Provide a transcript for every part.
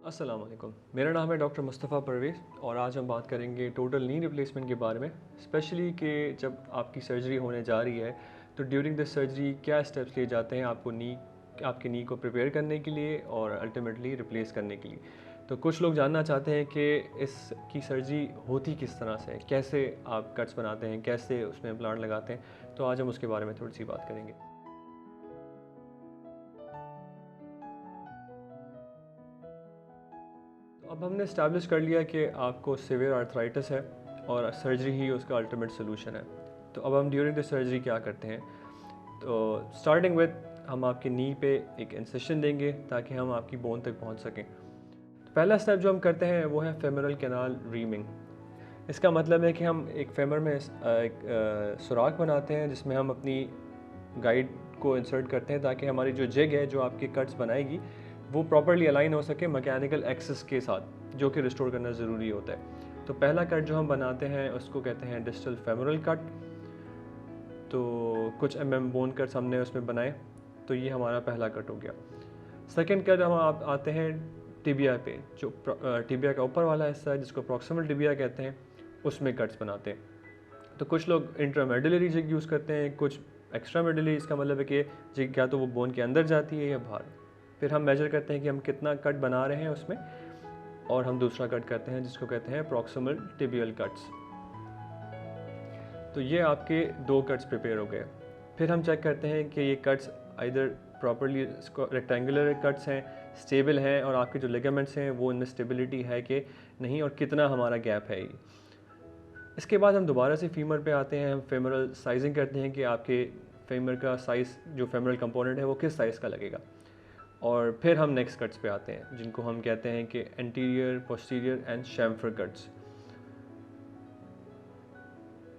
अस्सलाम वालेकुम। मेरा नाम है डॉक्टर मुस्तफ़ा परवेज़ और आज हम बात करेंगे टोटल नी रिप्लेसमेंट के बारे में। स्पेशली कि जब आपकी सर्जरी होने जा रही है तो ड्यूरिंग दिस सर्जरी क्या स्टेप्स लिए जाते हैं आपकी नी को प्रिपेयर करने के लिए और अल्टीमेटली रिप्लेस करने के लिए। तो कुछ लोग जानना चाहते हैं कि इसकी सर्जरी होती किस तरह से है, कैसे आप कट्स बनाते हैं, कैसे उसमें इम्प्लांट लगाते हैं। तो आज हम उसके बारे में थोड़ी सी बात करेंगे। तो अब हमने इस्टेब्लिश कर लिया कि आपको सीवियर आर्थराइटिस है और सर्जरी ही उसका अल्टीमेट सोल्यूशन है। तो अब हम ड्यूरिंग द सर्जरी क्या करते हैं, तो स्टार्टिंग विद हम आपकी नी पे एक इंसेशन देंगे ताकि हम आपकी बोन तक पहुंच सकें। तो पहला स्टेप जो हम करते हैं वो है फेमरल कैनाल रीमिंग। इसका मतलब है कि हम एक फेमर में एक सुराख बनाते हैं जिसमें हम अपनी गाइड को इंसर्ट करते हैं ताकि हमारी जो जिग है जो आपकी कट्स बनाएगी वो प्रॉपरली अलाइन हो सके मैकेनिकल एक्सेस के साथ, जो कि रिस्टोर करना ज़रूरी होता है। तो पहला कट जो हम बनाते हैं उसको कहते हैं डिस्टल फेमरल कट। तो कुछ बोन कट्स हमने उसमें बनाए, तो ये हमारा पहला कट हो गया। सेकेंड कट हम आते हैं टिबिया पे, जो टिबिया का ऊपर वाला हिस्सा है जिसको प्रॉक्सिमल टिबिया कहते हैं, उसमें कट्स बनाते हैं। तो कुछ लोग इंट्रामेडुलरी जिग यूज़ करते हैं, कुछ एक्स्ट्रा मेडुलरी। इसका मतलब है कि जिग क्या तो वो बोन के अंदर जाती है या बाहर। फिर हम मेजर करते हैं कि हम कितना कट बना रहे हैं उसमें, और हम दूसरा कट करते हैं जिसको कहते हैं प्रॉक्सिमल टिबियल कट्स। तो ये आपके दो कट्स प्रिपेयर हो गए। फिर हम चेक करते हैं कि ये cuts either properly rectangular cuts हैं, स्टेबल हैं, और आपके जो लिगामेंट्स हैं वो इनमें स्टेबिलिटी है कि नहीं, और कितना हमारा गैप है ये। इसके बाद हम दोबारा से फीमर पे आते हैं। हम फेमरल साइजिंग करते हैं कि आपके फेमर का साइज़, जो फेमरल कंपोनेंट है वो किस साइज़ का लगेगा। और फिर हम नेक्स्ट कट्स पे आते हैं जिनको हम कहते हैं कि anterior, posterior and chamfer cuts.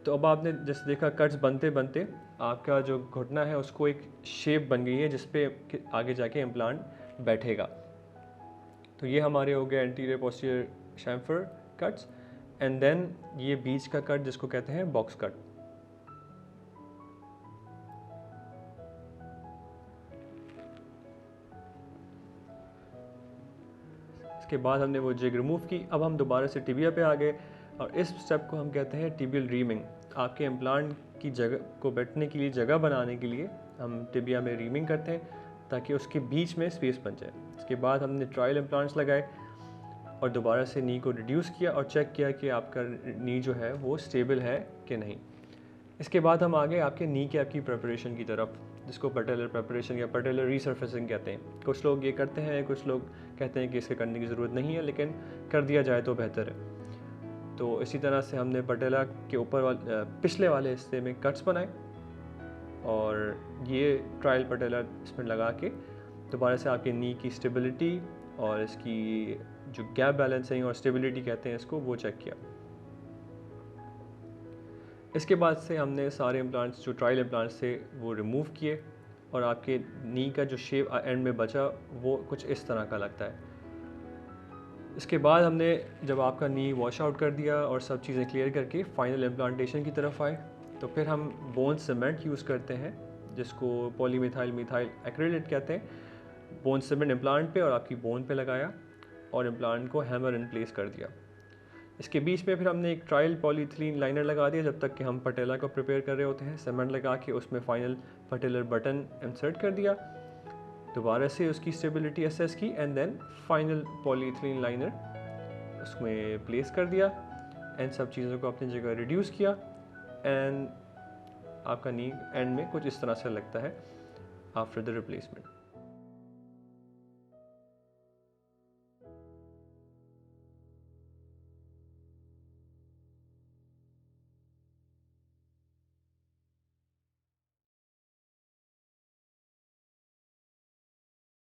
तो अब आपने जैसे देखा कट्स बनते बनते आपका जो घुटना है उसको एक शेप बन गई है जिस पे आगे जाके इम्प्लांट बैठेगा। तो ये हमारे हो गए anterior, posterior, chamfer cuts. And then ये बीच का कट जिसको कहते हैं बॉक्स कट। इसके बाद हमने वो जिग रिमूव की। अब हम दोबारा से टिबिया पे आ गए और इस स्टेप को हम कहते हैं टिबियल रीमिंग। आपके इम्प्लांट की जगह को बैठने के लिए, जगह बनाने के लिए हम टिबिया में रीमिंग करते हैं ताकि उसके बीच में स्पेस बन जाए। इसके बाद हमने ट्रायल इम्प्लांट्स लगाए और दोबारा से नी को रिड्यूस किया और चेक किया कि आपका नी जो है वो स्टेबल है कि नहीं। इसके बाद हम आ गए आपके नी कैप की प्रिपरेशन की तरफ, जिसको पटेलर प्रिपरेशन या पटेलर रीसर्फेसिंग कहते हैं। कुछ लोग ये करते हैं, कुछ लोग कहते हैं कि इसके करने की ज़रूरत नहीं है, लेकिन कर दिया जाए तो बेहतर है। तो इसी तरह से हमने पटेला के ऊपर पिछले वाले हिस्से में कट्स बनाए और ये ट्रायल पटेला इसमें लगा के दोबारा से आपके नी की स्टेबिलिटी और इसकी जो गैप बैलेंसिंग और स्टेबिलिटी कहते हैं इसको, वो चेक किया। इसके बाद से हमने सारे इम्प्लांट्स जो ट्रायल इम्प्लांट्स थे वो रिमूव किए और आपके नी का जो शेप एंड में बचा वो कुछ इस तरह का लगता है। इसके बाद हमने जब आपका नी वॉश आउट कर दिया और सब चीज़ें क्लियर करके फाइनल इम्प्लांटेशन की तरफ आए, तो फिर हम बोन सीमेंट यूज़ करते हैं जिसको पॉलीमिथाइल मिथाइल एक्रिलेट कहते हैं। बोन सीमेंट इम्प्लांट पे और आपकी बोन पे लगाया और इम्प्लांट को हैमर इन प्लेस कर दिया। इसके बीच में फिर हमने एक ट्रायल पॉलीथीलीन लाइनर लगा दिया जब तक कि हम पटेला को प्रिपेयर कर रहे होते हैं। सीमेंट लगा के उसमें फाइनल पटेलर बटन इंसर्ट कर दिया, दोबारा से उसकी स्टेबिलिटी असेस की एंड देन फाइनल पॉलीथीलीन लाइनर उसमें प्लेस कर दिया एंड सब चीज़ों को अपनी जगह रिड्यूस किया एंड आपका नी एंड में कुछ इस तरह से लगता है आफ्टर द रिप्लेसमेंट।